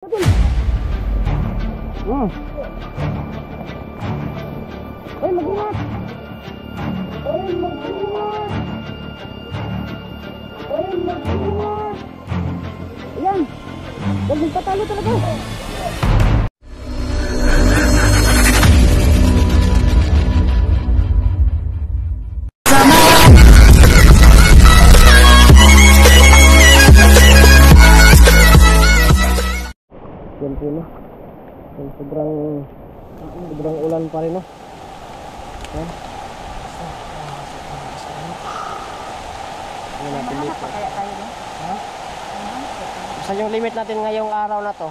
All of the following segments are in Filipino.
Ay, mag-ingat! Ay, mag-ingat! Ay, mag-ingat! Ayan! Huwag magpatalo talaga! Yan po na. Sobrang ulan pa rin, no? Yan. Basta yung limit natin ngayong araw na to,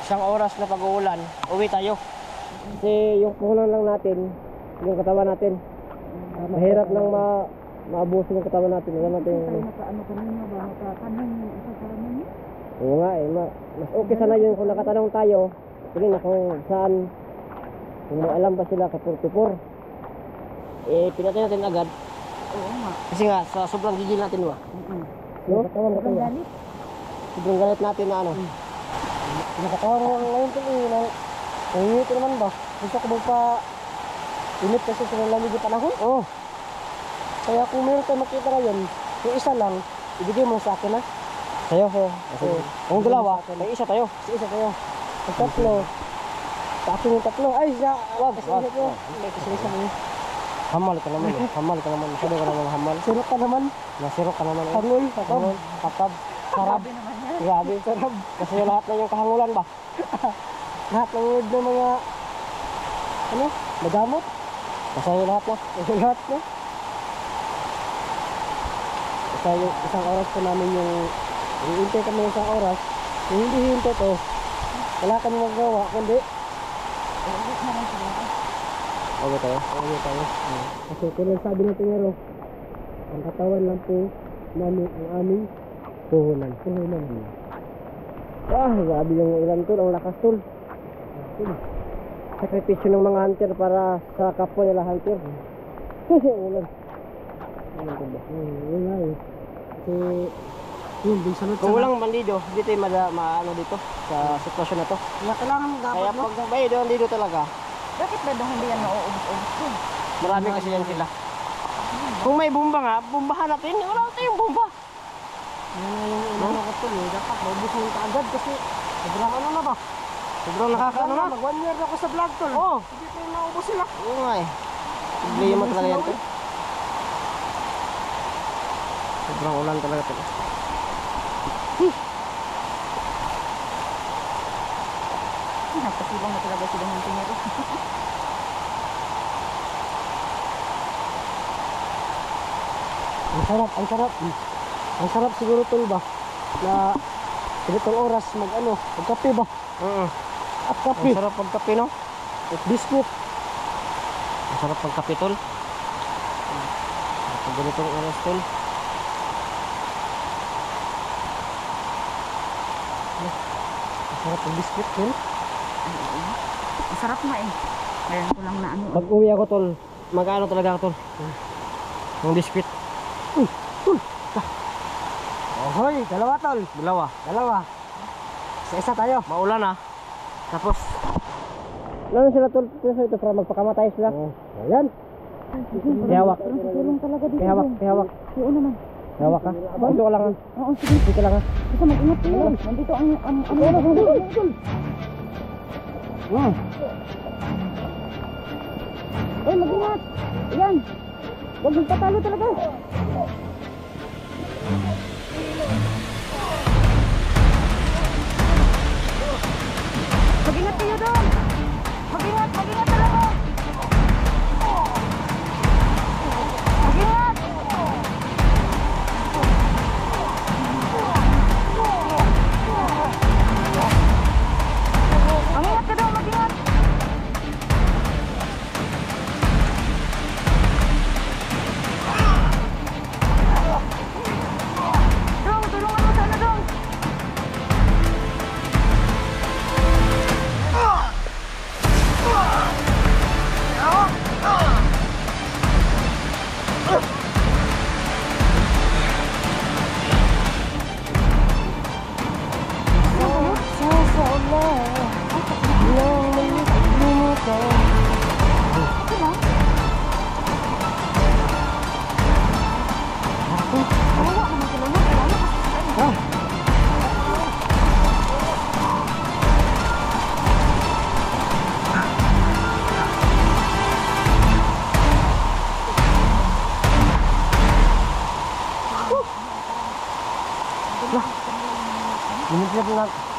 1 oras na pag-uulan, uwi tayo. Kasi yung puhunan lang natin, yung katawan natin, mahirap nang maabuso yung katawan natin. Ano natin yung... Oo nga eh, mas okay sana yun kung nakatanong tayo. Tingin na kung saan, kung may alam pa sila ka 44. Eh, pinatay natin agad. Oo nga. Kasi nga, sa sobrang gigil natin ba? No? Sobrang galit. Sobrang galit natin na ano. Nakatawa mo ngayon ito eh. Nanginit naman ba? Gusto ko ba pa init kasi sa lamig yung panahon? Oo. Kaya kung meron tayo makita na yun, yung isa lang, ibigay mo sa akin ha. Sa'yo. Kung dalawa, may isa tayo. Isa tayo. Ang tatlo. Tapos yung tatlo. Ay, wag. Kasi isa niyo. Hamal ka naman. Hamal ka naman. Masyado ka naman hamal. Sirok ka naman. Nasirok ka naman. Hangul. Kakab. Sarap. Grabe. Sarap. Kasi lahat na yung kahangulan ba? Lahat ng wood ng mga magamot. Kasi lahat na. Lahat na. Kasi yung isang oras po namin yung hihintay kami ng 1 oras. Kung hindi hihintay to, wala kami magawa, kundi okay tayo? Okay tayo. Kasi kung sabi natin nga ang katawan lang po namin ang aming puhunan. Grabe yung ulan tol, ang lakas tol. Sakripisyo ng mga hunter para sa kapwa nila hunter. Ulan. Wala eh. Kasi kung walang bandido, hindi tayo maano dito sa sitwasyon na to. Kailangan dapat, kaya pag may bandido talaga, bakit ba daw hindi yan nauubos-ubos ko? marami kasi yan sila. Kung may bomba nga, bombahan natin. Wala tayong bomba. Dapat maubusin ka agad kasi sobrang ano na ba? Sobrang nakakaano na. Mag 1 year na ako sa vlog tol. Oo. Hindi tayo naubos sila. Oo nga eh. Problema talaga yan to. Sobrang ulan talaga to. Napasibang na talaga sila ng tingero. Ang sarap siguro tol ba? Na ganitong oras magkape ba? At kape. Ang sarap pagkape no? At biscuit. Ang sarap pagkape tol. Pag ganitong oras tol. Ang sarap ng biscuit tol. Masarap nga eh. Ngayon ko lang na ano. Pag uwi ako tol, mag-ano talaga ako tol. Yung biscuit. Tol. Ohoy, dalawa tol. Dalawa. Isa tayo. Maulan ah. Tapos ano sila tol? Ito para magpakamatay sila. Ayan. Hihawak. Tulong talaga dito. Hihawak. Oo naman. Hihawak ka. Dito ka lang ha. Oo, sige. Dito lang ha. Basta mag-ingat kayo. Nandito ang Ay, mag-ingat. Ayan. Huwag magpatalo talaga. Mag-ingat kayo doon. Mag-ingat talaga. Mag-ingat. Mag-ingat ka daw, mag-ingat.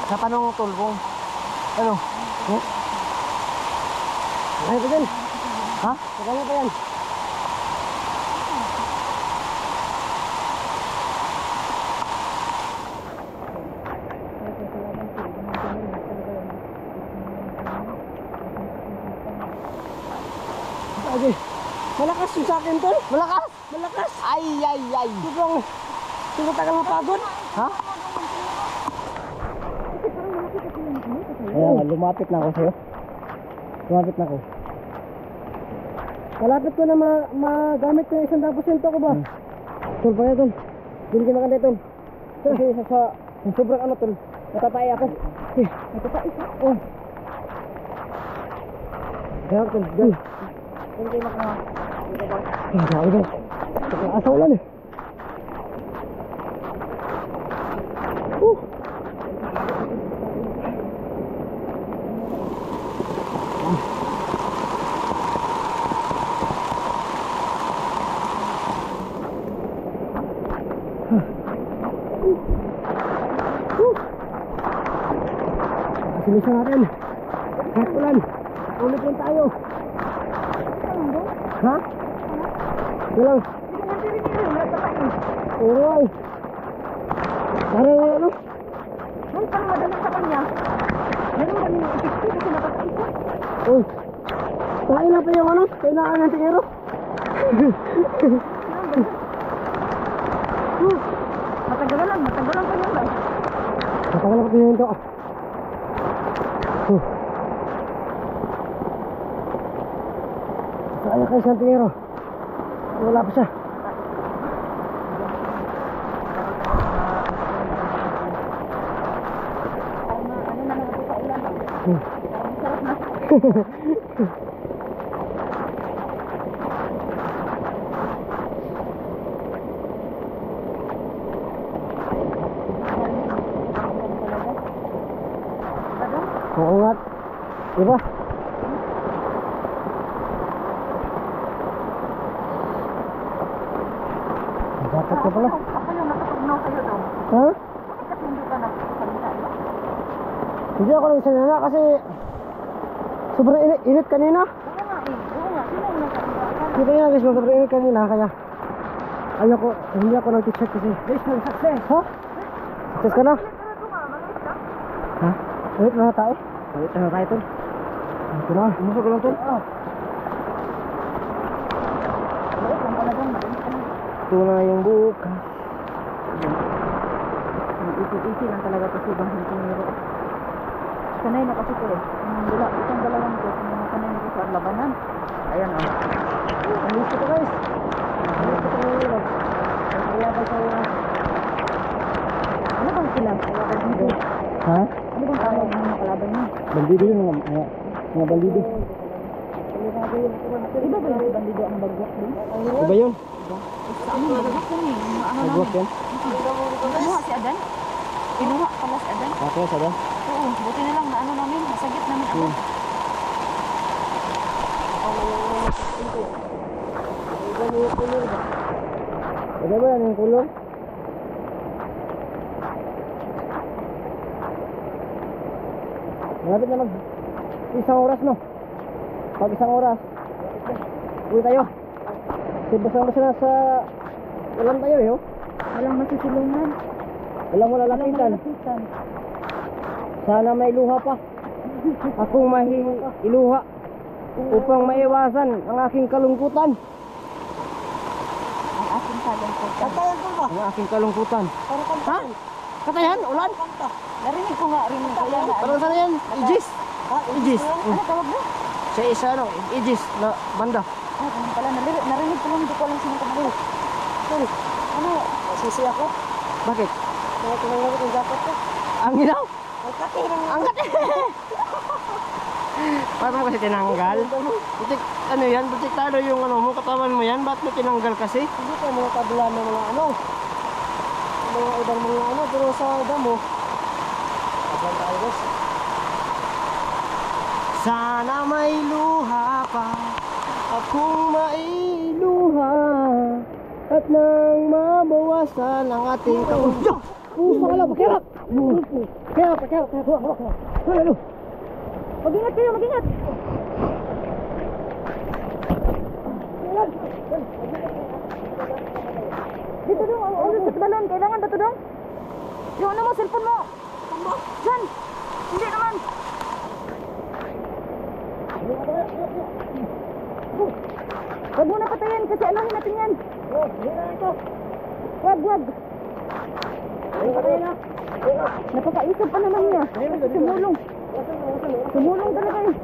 Sa panong tulbong. Ano? Oh? Ay, pa dyan. Ha? Pagkaya pa yan. Okay. Malakas yung sa akin, tol. Malakas? Malakas. Ay. Sobrang tagal mapagod. Ha? Ayan, lumapit na ako sa'yo. Lumapit na ako. Malapit ko na magamit ko yung 100% ko ba? Tol, pa tol. Hindi ka maganda, tol. Kasi sa sobrang ano, tol. Natatay ako. Natatay ka? Oh. Ayan, tol. Dal. Hindi kayo makawa. Ay, guys. Asa ulan eh. Sinusa natin. Kahit ulan. Ulit lang tayo. Ha? Ito lang. Uray. Parang ano? Ang madala sa kanya. Meron kami ng isipin kasi nakakain ko. Uy. Tayo na pa yung ano? Kailangan ng tingero. Matagalan pa yun ba? Matagalan pa yun ito. Saan kayo sa tingero? Wala pa siya. Ano na natin sa ulan ba? Sarap na. Oo nga. Diba? Dapat ka pala. Ako yung nakapagnaw sa'yo daw. Ha? Bakit hindi ka nagsalita? Hindi ako nang salina kasi sobrang init kanina. Oo nga. Sino yung nagsalita? Hindi kaya guys, sobrang init kanina kaya ayoko, hindi ako nag-check kasi. Guys, success! Ha? Success ka na? Ha? Ulit na tayo? Ulit na tayo tol. Ito na, umusok ka lang tol. Ito na yung bukas. Isi lang talaga kasi bang hintiniro. Sanay na kasi ko eh. Itong dalawang ko, sanay na ko sa labanan. Ayan o. Nandito ko guys. Nandito ko ngayon. Nagkalaban sa mga. Ano bang sila? Bandido. Ha? Ano bang tawag ng mga kalaban niya? Bandido yun mga bandido. Iba ba yung bandido ang bagwak din? Iba yun? Sa ano yung bagwak yun eh? Mga ano Nagwak namin. yan? Kinuha si Adan? Kinuha pala si Adan? Okay, sada. Oo, buti na lang na ano namin, nasagit namin ako. Pwede ba yan yung kulong? Malapit na mag isang oras no? Pag isang oras uwi tayo. Basang-basa na sa ulan tayo eh oh. Walang masisilungan. Walang malalapitan. Sana may luha pa. Akong iluha upang maiwasan ang aking kalungkutan. Ang aking kalungkutan. Ang aking kalungkutan. Ha? Katayan? Ulan? Narinig ko nga rin ko yan. Parang sana yan? Igis? Igis? Ano tawag mo? Sa isa ano? Igis na banda. Ah, ganun pala. Narinig ko lang, hindi ko alam sino kumagawa. Ano? Sisi ako? Bakit? Kaya tinanggap yung jacket ko. Ang ilaw? Ang kati! Parang kasi tinanggal? Butik, ano yan? Butik talo yung ano mo, katawan mo yan? Ba't mo tinanggal kasi? Hindi ka mga kabila ng mga ano. Mga ibang mga ano, pero sa damo. Abang tayo guys. Sana may luha pa akong mailuha at nang mabawasan ang ating kausap. Puso ka lang, pakirap! Kaya. Ano? Mag-ingat kayo, mag-ingat. Dito dong, ang sa balon. Kailangan ba ito dong? Yung ano mo, cellphone mo. Diyan. Hindi naman. Huwag mo na patayin kasi anuhin natin yan. Wag. Napakaisip pa naman niya. Sumulong. Sumulong talaga eh.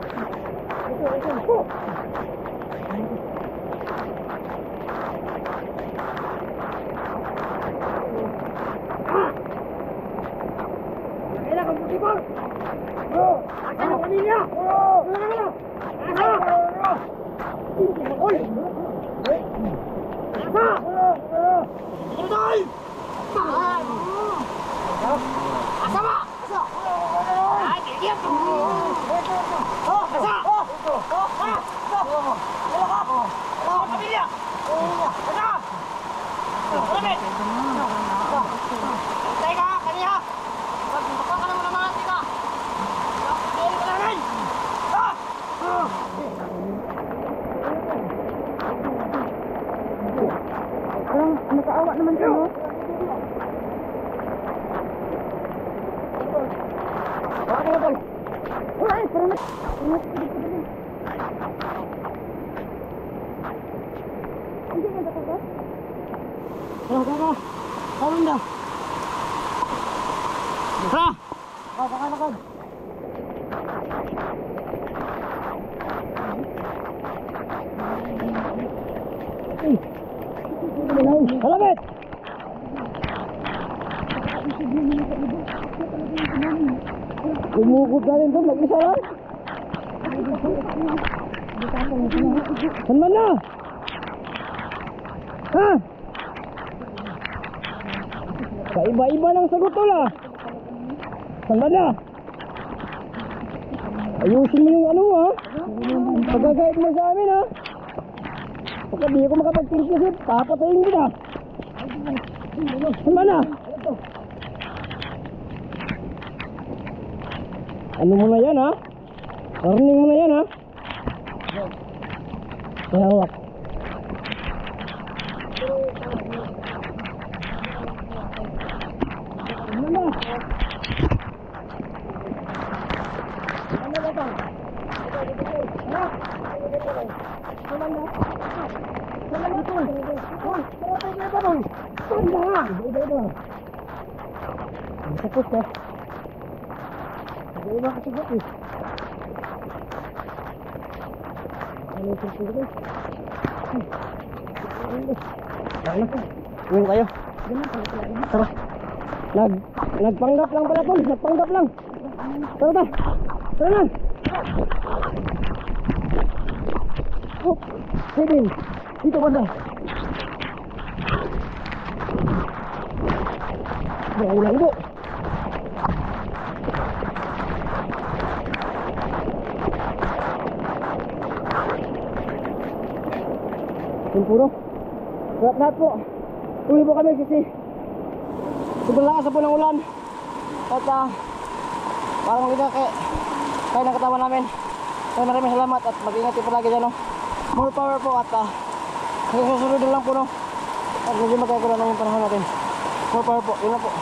Alam, nakaawa naman siya, no? Ay, parang hindi nga dapat. Tara. Karon na. Tara. Lakad. Halapit! Umukot na rin doon, mag-isa lang. Saan man na? Ha? Kaiba-iba ng sagot to la. Saan man na? Ayusin mo yung ano mo ha? Pagkagait mo sa amin ha? Pagka di ako makapagtirisip, papatayin kita. Saan man na? Ano mo na yan ha? Warning mo na yan ha? Hawak. Ano na? Ano ba ito? Ha? Ano na? Ano ito? Tapos ka. Iba kasi gati. Ano ito sila? Uwing kayo. Tara. Nagpanggap lang pala tol. Nagpanggap lang. Tara. Tara na. Oh, Kevin. Dito banda. Ulang po. Puro. Lahat po. Tuloy po kami kasi sobrang lakas po ng ulan. At parang hindi kaya ng katawan namin. Kaya maraming salamat at mag-ingat po lagi dyan. No? More power po at susunod lang po. No? At hindi magkakaroon ng panahon natin. More power po. Yun lang po.